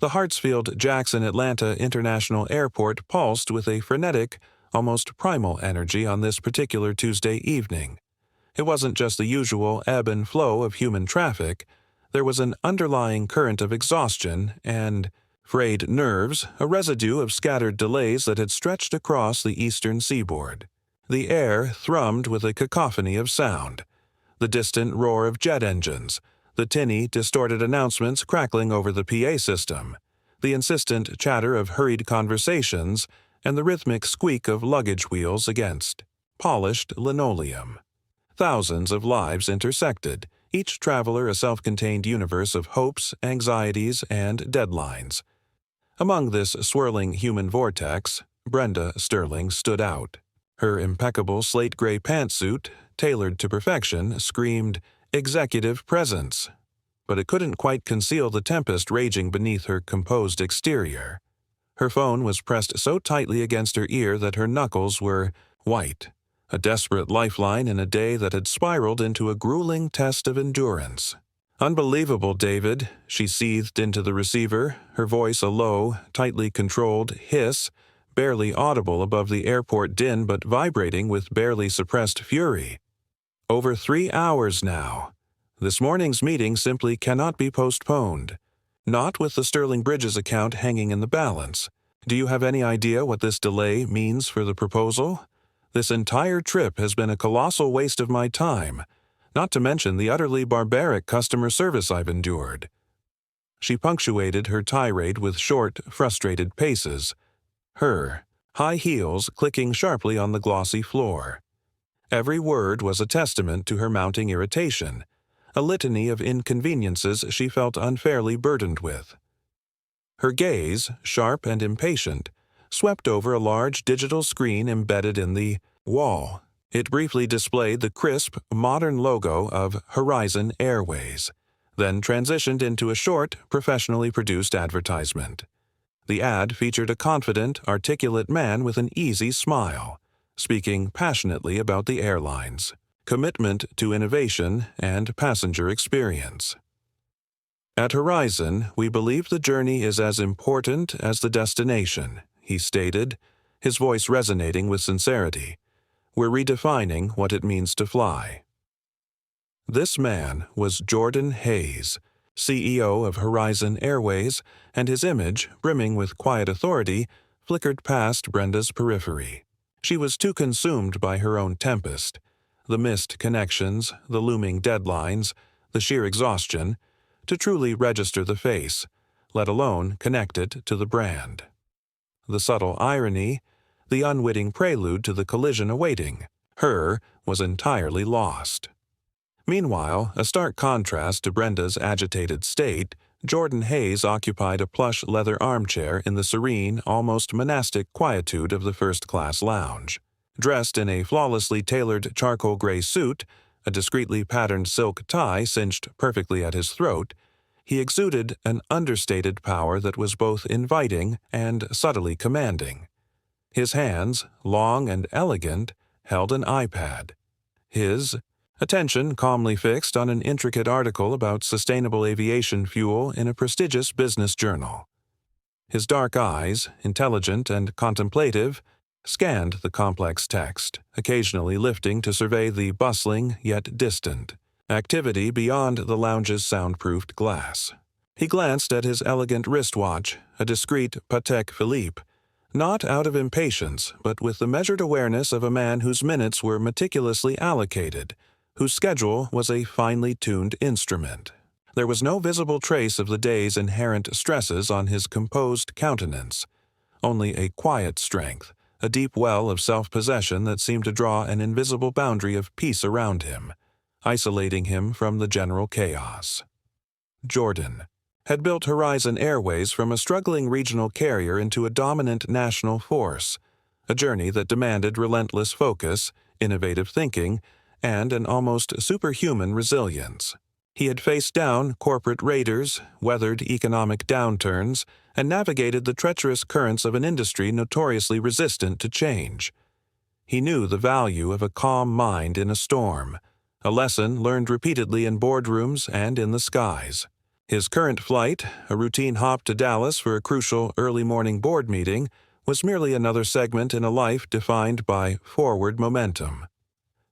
The Hartsfield-Jackson Atlanta International Airport pulsed with a frenetic, almost primal energy on this particular Tuesday evening. It wasn't just the usual ebb and flow of human traffic. There was an underlying current of exhaustion and frayed nerves, a residue of scattered delays that had stretched across the eastern seaboard. The air thrummed with a cacophony of sound. The distant roar of jet engines, the tinny, distorted announcements crackling over the PA system, the insistent chatter of hurried conversations, and the rhythmic squeak of luggage wheels against polished linoleum. Thousands of lives intersected, each traveler a self-contained universe of hopes, anxieties, and deadlines. Among this swirling human vortex, Brenda Sterling stood out. Her impeccable slate-gray pantsuit, tailored to perfection, screamed executive presence, but it couldn't quite conceal the tempest raging beneath her composed exterior. Her phone was pressed so tightly against her ear that her knuckles were white, a desperate lifeline in a day that had spiraled into a grueling test of endurance. "Unbelievable, David," she seethed into the receiver, her voice a low, tightly controlled hiss, barely audible above the airport din but vibrating with barely suppressed fury. "Over 3 hours now. This morning's meeting simply cannot be postponed. Not with the Sterling Bridges account hanging in the balance. Do you have any idea what this delay means for the proposal? This entire trip has been a colossal waste of my time, not to mention the utterly barbaric customer service I've endured." She punctuated her tirade with short, frustrated paces, her high heels clicking sharply on the glossy floor. Every word was a testament to her mounting irritation, a litany of inconveniences she felt unfairly burdened with. Her gaze, sharp and impatient, swept over a large digital screen embedded in the wall. It briefly displayed the crisp, modern logo of Horizon Airways, then transitioned into a short, professionally produced advertisement. The ad featured a confident, articulate man with an easy smile, speaking passionately about the airlines, commitment to innovation, and passenger experience. "At Horizon, we believe the journey is as important as the destination," he stated, his voice resonating with sincerity. "We're redefining what it means to fly." This man was Jordan Hayes, CEO of Horizon Airways, and his image, brimming with quiet authority, flickered past Brenda's periphery. She was too consumed by her own tempest, the missed connections, the looming deadlines, the sheer exhaustion, to truly register the face, let alone connect it to the brand. The subtle irony, the unwitting prelude to the collision awaiting her, was entirely lost. Meanwhile, a stark contrast to Brenda's agitated state, Jordan Hayes occupied a plush leather armchair in the serene, almost monastic quietude of the first-class lounge. Dressed in a flawlessly tailored charcoal gray suit, a discreetly patterned silk tie cinched perfectly at his throat, he exuded an understated power that was both inviting and subtly commanding. His hands, long and elegant, held an iPad. His attention calmly fixed on an intricate article about sustainable aviation fuel in a prestigious business journal. His dark eyes, intelligent and contemplative, scanned the complex text, occasionally lifting to survey the bustling yet distant activity beyond the lounge's soundproofed glass. He glanced at his elegant wristwatch, a discreet Patek Philippe, not out of impatience, but with the measured awareness of a man whose minutes were meticulously allocated, whose schedule was a finely tuned instrument. There was no visible trace of the day's inherent stresses on his composed countenance, only a quiet strength, a deep well of self-possession that seemed to draw an invisible boundary of peace around him, isolating him from the general chaos. Jordan had built Horizon Airways from a struggling regional carrier into a dominant national force, a journey that demanded relentless focus, innovative thinking, and an almost superhuman resilience. He had faced down corporate raiders, weathered economic downturns, and navigated the treacherous currents of an industry notoriously resistant to change. He knew the value of a calm mind in a storm, a lesson learned repeatedly in boardrooms and in the skies. His current flight, a routine hop to Dallas for a crucial early morning board meeting, was merely another segment in a life defined by forward momentum.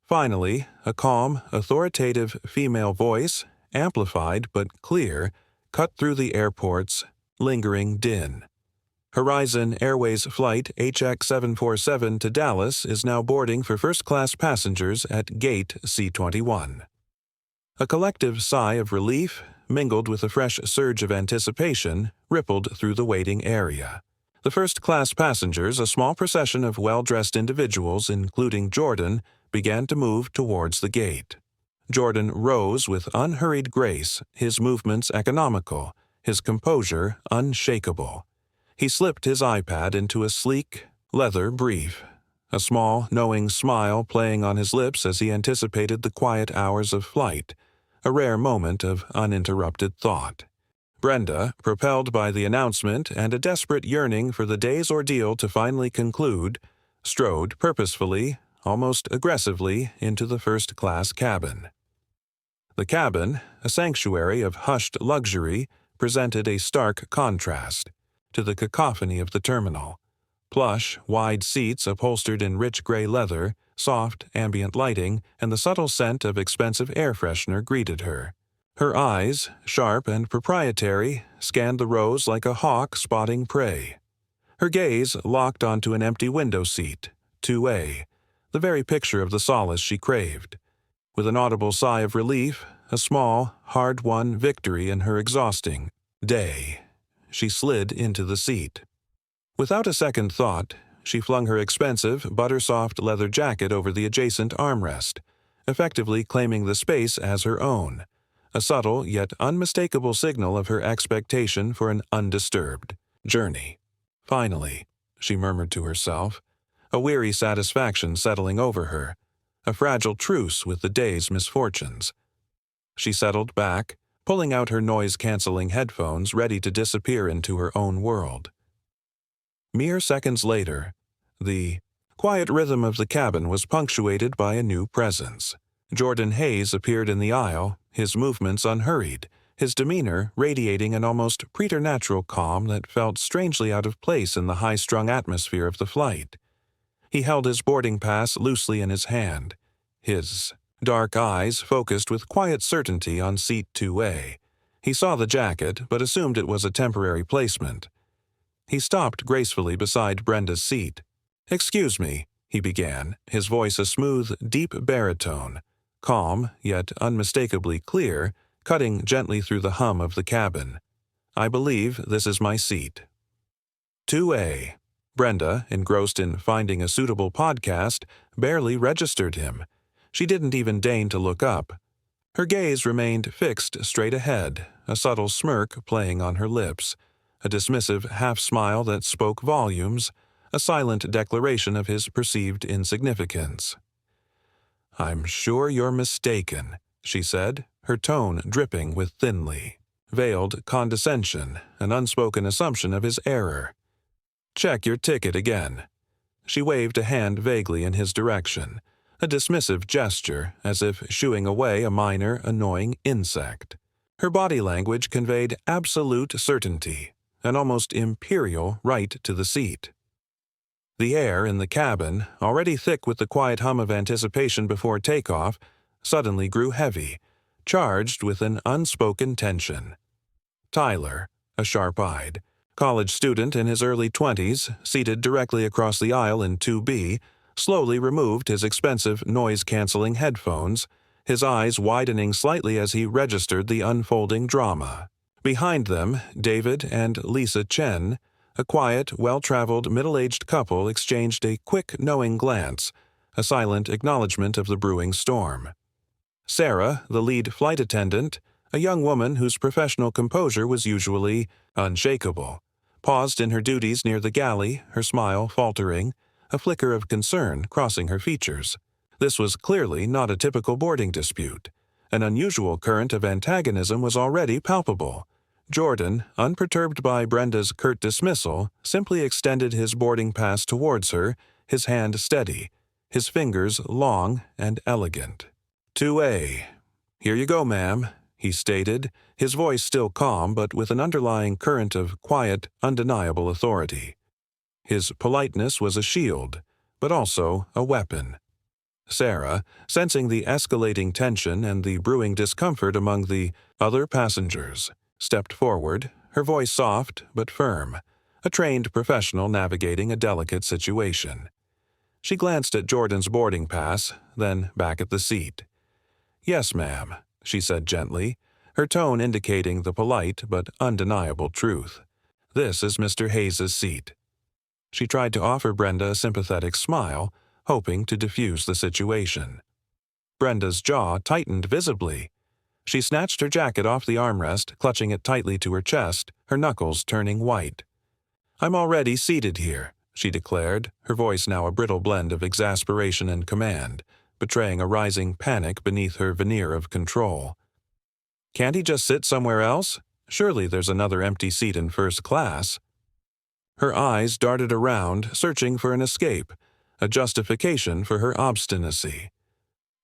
Finally, a calm, authoritative female voice, amplified but clear, cut through the airport's lingering din. Horizon Airways Flight HX747 to Dallas is now boarding for first-class passengers at Gate C21. A collective sigh of relief, mingled with a fresh surge of anticipation, rippled through the waiting area. The first-class passengers, a small procession of well-dressed individuals, including Jordan, began to move towards the gate. Jordan rose with unhurried grace, his movements economical, his composure unshakable. He slipped his iPad into a sleek, leather brief, a small, knowing smile playing on his lips as he anticipated the quiet hours of flight, a rare moment of uninterrupted thought. Brenda, propelled by the announcement and a desperate yearning for the day's ordeal to finally conclude, strode purposefully, almost aggressively, into the first-class cabin. The cabin, a sanctuary of hushed luxury, presented a stark contrast to the cacophony of the terminal. Plush, wide seats upholstered in rich gray leather, soft, ambient lighting, and the subtle scent of expensive air freshener greeted her. Her eyes, sharp and proprietary, scanned the rows like a hawk spotting prey. Her gaze locked onto an empty window seat, 2A, the very picture of the solace she craved. With an audible sigh of relief, a small, hard-won victory in her exhausting day, she slid into the seat. Without a second thought, she flung her expensive, butter-soft leather jacket over the adjacent armrest, effectively claiming the space as her own, a subtle yet unmistakable signal of her expectation for an undisturbed journey. Finally, she murmured to herself, a weary satisfaction settling over her, a fragile truce with the day's misfortunes. She settled back, pulling out her noise-canceling headphones ready to disappear into her own world. Mere seconds later, the quiet rhythm of the cabin was punctuated by a new presence. Jordan Hayes appeared in the aisle, his movements unhurried, his demeanor radiating an almost preternatural calm that felt strangely out of place in the high-strung atmosphere of the flight. He held his boarding pass loosely in his hand, his dark eyes focused with quiet certainty on seat 2A. He saw the jacket, but assumed it was a temporary placement. He stopped gracefully beside Brenda's seat. "Excuse me," he began, his voice a smooth, deep baritone, calm yet unmistakably clear, cutting gently through the hum of the cabin. "I believe this is my seat." 2A. Brenda, engrossed in finding a suitable podcast, barely registered him. She didn't even deign to look up. Her gaze remained fixed straight ahead, a subtle smirk playing on her lips, a dismissive half-smile that spoke volumes, a silent declaration of his perceived insignificance. "I'm sure you're mistaken," she said, her tone dripping with thinly veiled condescension, an unspoken assumption of his error. "Check your ticket again." She waved a hand vaguely in his direction, a dismissive gesture as if shooing away a minor, annoying insect. Her body language conveyed absolute certainty, an almost imperial right to the seat. The air in the cabin, already thick with the quiet hum of anticipation before takeoff, suddenly grew heavy, charged with an unspoken tension. Tyler, a sharp-eyed college student in his early 20s, seated directly across the aisle in 2B, slowly removed his expensive noise-canceling headphones, his eyes widening slightly as he registered the unfolding drama. Behind them, David and Lisa Chen, a quiet, well-traveled, middle-aged couple, exchanged a quick, knowing glance, a silent acknowledgement of the brewing storm. Sarah, the lead flight attendant, a young woman whose professional composure was usually unshakable, paused in her duties near the galley, her smile faltering, a flicker of concern crossing her features. This was clearly not a typical boarding dispute. An unusual current of antagonism was already palpable. Jordan, unperturbed by Brenda's curt dismissal, simply extended his boarding pass towards her, his hand steady, his fingers long and elegant. 2A. "Here you go, ma'am." he stated, his voice still calm but with an underlying current of quiet, undeniable authority. His politeness was a shield, but also a weapon. Sarah, sensing the escalating tension and the brewing discomfort among the other passengers, stepped forward, her voice soft but firm, a trained professional navigating a delicate situation. She glanced at Jordan's boarding pass, then back at the seat. "Yes, ma'am," she said gently, her tone indicating the polite but undeniable truth. "This is Mr. Hayes's seat." She tried to offer Brenda a sympathetic smile, hoping to diffuse the situation. Brenda's jaw tightened visibly. She snatched her jacket off the armrest, clutching it tightly to her chest, her knuckles turning white. "I'm already seated here," she declared, her voice now a brittle blend of exasperation and command, betraying a rising panic beneath her veneer of control. "Can't he just sit somewhere else? Surely there's another empty seat in first class." Her eyes darted around, searching for an escape, a justification for her obstinacy.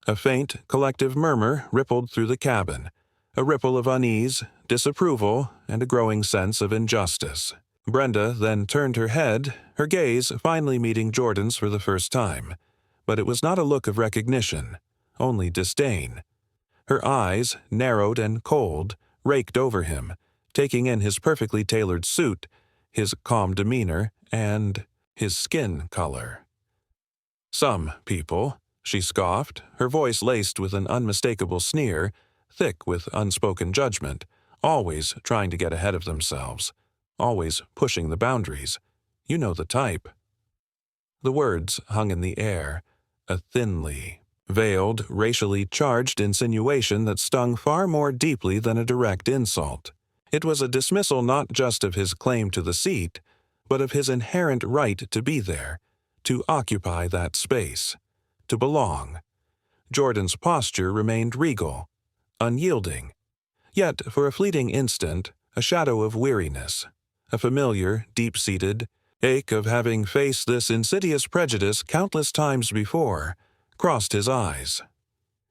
A faint, collective murmur rippled through the cabin, a ripple of unease, disapproval, and a growing sense of injustice. Brenda then turned her head, her gaze finally meeting Jordan's for the first time, but it was not a look of recognition, only disdain. Her eyes, narrowed and cold, raked over him, taking in his perfectly tailored suit, his calm demeanor, and his skin color. "Some people," she scoffed, her voice laced with an unmistakable sneer, thick with unspoken judgment, always trying to get ahead of themselves, always pushing the boundaries. "You know the type." The words hung in the air, a thinly veiled, racially charged insinuation that stung far more deeply than a direct insult. It was a dismissal not just of his claim to the seat, but of his inherent right to be there, to occupy that space, to belong. Jordan's posture remained regal, unyielding, yet for a fleeting instant a shadow of weariness, a familiar, deep-seated ache of having faced this insidious prejudice countless times before, crossed his eyes.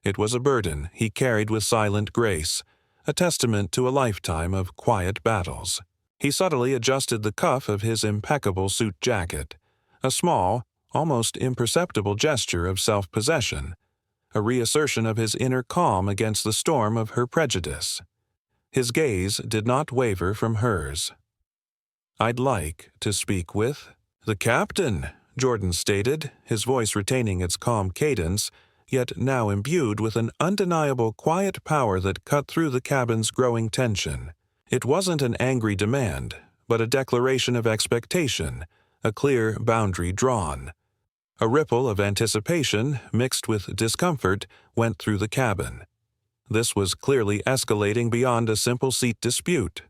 It was a burden he carried with silent grace, a testament to a lifetime of quiet battles. He subtly adjusted the cuff of his impeccable suit jacket, a small, almost imperceptible gesture of self-possession, a reassertion of his inner calm against the storm of her prejudice. His gaze did not waver from hers. "I'd like to speak with the captain," Jordan stated, his voice retaining its calm cadence, yet now imbued with an undeniable quiet power that cut through the cabin's growing tension. It wasn't an angry demand, but a declaration of expectation, a clear boundary drawn. A ripple of anticipation, mixed with discomfort, went through the cabin. This was clearly escalating beyond a simple seat dispute.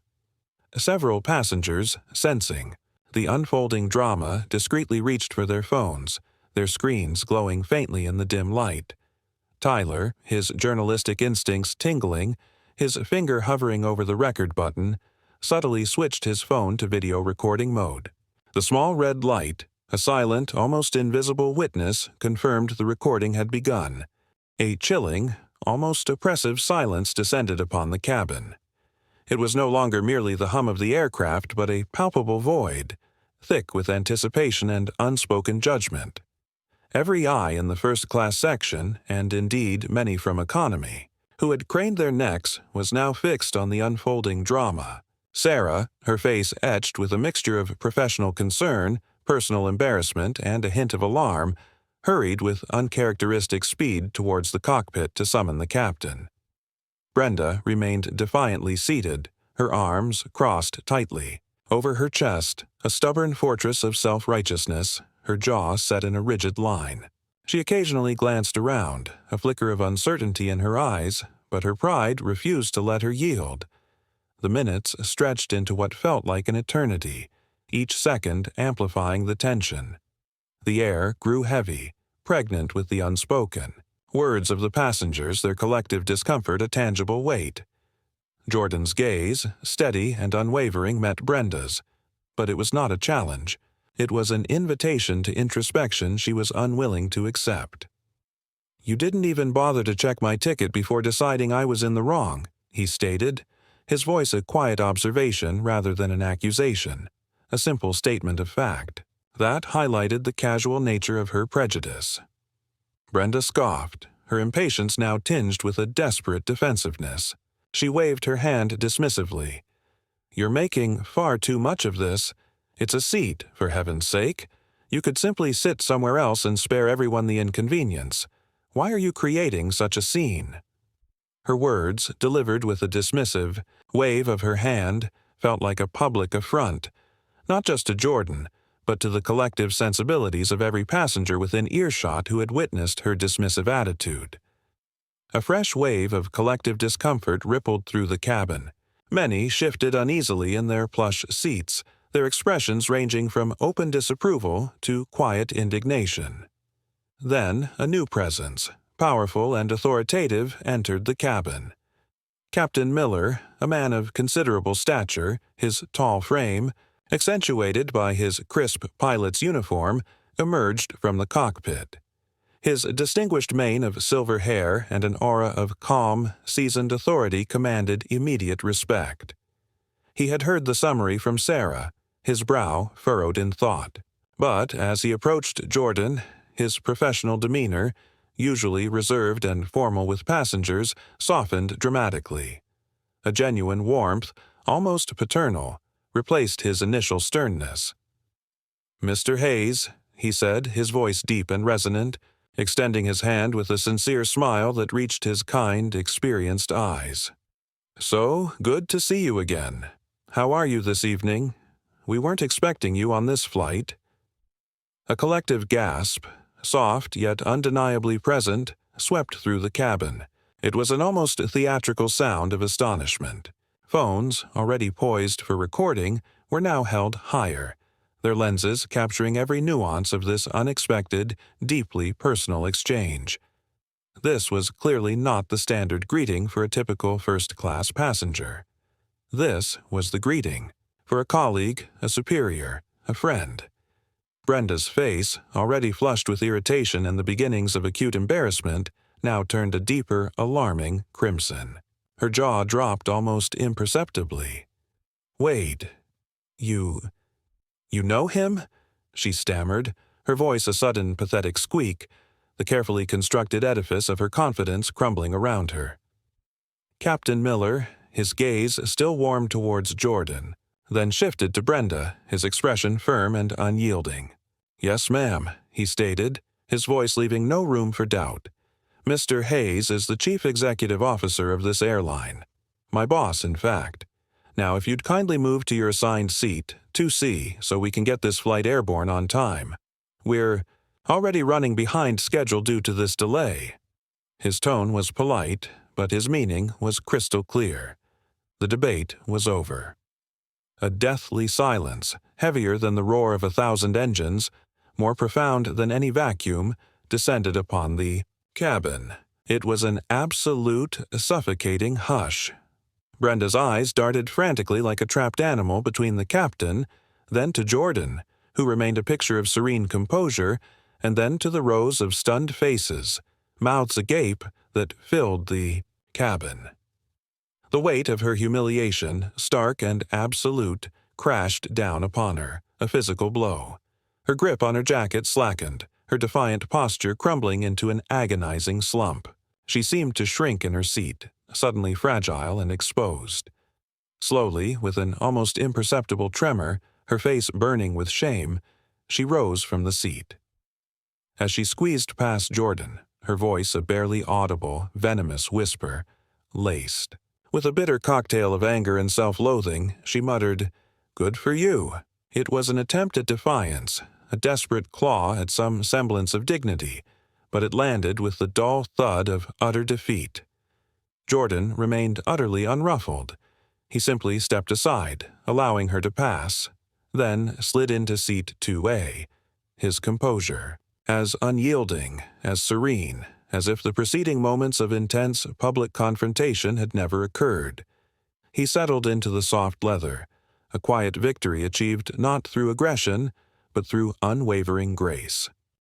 Several passengers, sensing the unfolding drama, discreetly reached for their phones, their screens glowing faintly in the dim light. Tyler, his journalistic instincts tingling, his finger hovering over the record button, subtly switched his phone to video recording mode. The small red light, a silent, almost invisible witness, confirmed the recording had begun. A chilling, almost oppressive silence descended upon the cabin. It was no longer merely the hum of the aircraft, but a palpable void, thick with anticipation and unspoken judgment. Every eye in the first-class section, and indeed many from economy, who had craned their necks, was now fixed on the unfolding drama. Sarah, her face etched with a mixture of professional concern, personal embarrassment, and a hint of alarm, hurried with uncharacteristic speed towards the cockpit to summon the captain. Brenda remained defiantly seated, her arms crossed tightly. Over her chest, a stubborn fortress of self-righteousness, her jaw set in a rigid line. She occasionally glanced around, a flicker of uncertainty in her eyes, but her pride refused to let her yield. The minutes stretched into what felt like an eternity, each second amplifying the tension. The air grew heavy, pregnant with the unspoken. Words of the passengers, their collective discomfort a tangible weight. Jordan's gaze, steady and unwavering, met Brenda's, but it was not a challenge. It was an invitation to introspection she was unwilling to accept. "You didn't even bother to check my ticket before deciding I was in the wrong," he stated, his voice a quiet observation rather than an accusation, a simple statement of fact. That highlighted the casual nature of her prejudice. Brenda scoffed, her impatience now tinged with a desperate defensiveness. She waved her hand dismissively. "You're making far too much of this. It's a seat, for heaven's sake. You could simply sit somewhere else and spare everyone the inconvenience. Why are you creating such a scene?" Her words, delivered with a dismissive wave of her hand, felt like a public affront, not just to Jordan, but to the collective sensibilities of every passenger within earshot who had witnessed her dismissive attitude. A fresh wave of collective discomfort rippled through the cabin. Many shifted uneasily in their plush seats, their expressions ranging from open disapproval to quiet indignation. Then a new presence, powerful and authoritative, entered the cabin. Captain Miller, a man of considerable stature, his tall frame, accentuated by his crisp pilot's uniform, emerged from the cockpit. His distinguished mane of silver hair and an aura of calm, seasoned authority commanded immediate respect. He had heard the summary from Sarah, his brow furrowed in thought. But as he approached Jordan, his professional demeanor, usually reserved and formal with passengers, softened dramatically. A genuine warmth, almost paternal, replaced his initial sternness. "Mr. Hayes," he said, his voice deep and resonant, extending his hand with a sincere smile that reached his kind, experienced eyes. "So good to see you again. How are you this evening? We weren't expecting you on this flight." A collective gasp, soft yet undeniably present, swept through the cabin. It was an almost theatrical sound of astonishment. Phones, already poised for recording, were now held higher, their lenses capturing every nuance of this unexpected, deeply personal exchange. This was clearly not the standard greeting for a typical first-class passenger. This was the greeting for a colleague, a superior, a friend. Brenda's face, already flushed with irritation and the beginnings of acute embarrassment, now turned a deeper, alarming crimson. Her jaw dropped almost imperceptibly. "Wade, you know him?" she stammered, her voice a sudden pathetic squeak, the carefully constructed edifice of her confidence crumbling around her. Captain Miller, his gaze still warm towards Jordan, then shifted to Brenda, his expression firm and unyielding. "Yes, ma'am," he stated, his voice leaving no room for doubt. "Mr. Hayes is the chief executive officer of this airline. My boss, in fact. Now, if you'd kindly move to your assigned seat, 2C, so we can get this flight airborne on time. We're already running behind schedule due to this delay." His tone was polite, but his meaning was crystal clear. The debate was over. A deathly silence, heavier than the roar of 1,000 engines, more profound than any vacuum, descended upon the cabin. It was an absolute, suffocating hush. Brenda's eyes darted frantically like a trapped animal between the captain, then to Jordan, who remained a picture of serene composure, and then to the rows of stunned faces, mouths agape, that filled the cabin. The weight of her humiliation, stark and absolute, crashed down upon her, a physical blow. Her grip on her jacket slackened, her defiant posture crumbling into an agonizing slump. She seemed to shrink in her seat, suddenly fragile and exposed. Slowly, with an almost imperceptible tremor, her face burning with shame, she rose from the seat. As she squeezed past Jordan, her voice a barely audible, venomous whisper, laced. With a bitter cocktail of anger and self-loathing, she muttered, "Good for you." It was an attempt at defiance, a desperate claw at some semblance of dignity, but it landed with the dull thud of utter defeat. Jordan remained utterly unruffled. He simply stepped aside, allowing her to pass, then slid into seat 2A, his composure as unyielding, as serene, as if the preceding moments of intense public confrontation had never occurred. He settled into the soft leather, a quiet victory achieved not through aggression, but through unwavering grace.